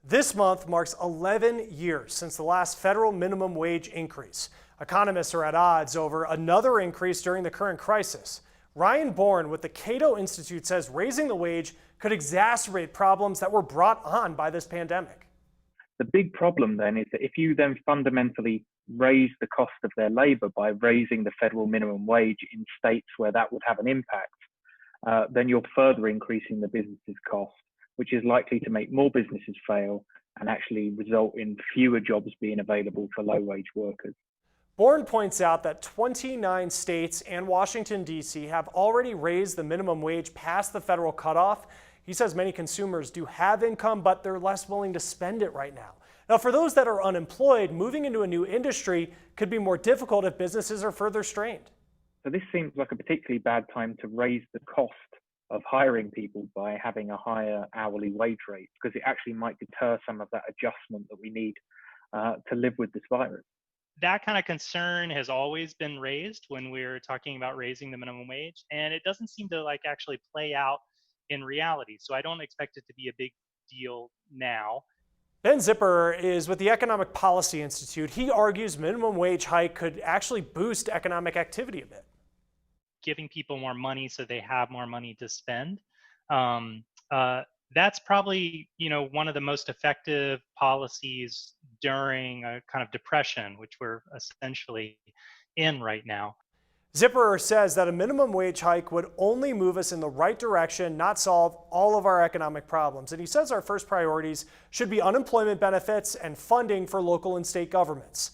This month marks 11 years since the last federal minimum wage increase. Economists are at odds over another increase during the current crisis. Ryan Bourne with the Cato Institute says raising the wage could exacerbate problems that were brought on by this pandemic. The big problem then is that if you then fundamentally raise the cost of their labor by raising the federal minimum wage in states where that would have an impact, then you're further increasing the business's cost, which is likely to make more businesses fail and actually result in fewer jobs being available for low-wage workers. Bourne points out that 29 states and Washington, D.C. have already raised the minimum wage past the federal cutoff. He says many consumers do have income, but they're less willing to spend it right now. Now, for those that are unemployed, moving into a new industry could be more difficult if businesses are further strained. So this seems like a particularly bad time to raise the cost of hiring people by having a higher hourly wage rate, because it actually might deter some of that adjustment that we need to live with this virus. That kind of concern has always been raised when we're talking about raising the minimum wage, and it doesn't seem to actually play out in reality. So I don't expect it to be a big deal now. Ben Zipper is with the Economic Policy Institute. He argues minimum wage hike could actually boost economic activity a bit. Giving people more money so they have more money to spend. That's probably, one of the most effective policies during a kind of depression, which we're essentially in right now. Zipper says that a minimum wage hike would only move us in the right direction, not solve all of our economic problems. And he says our first priorities should be unemployment benefits and funding for local and state governments.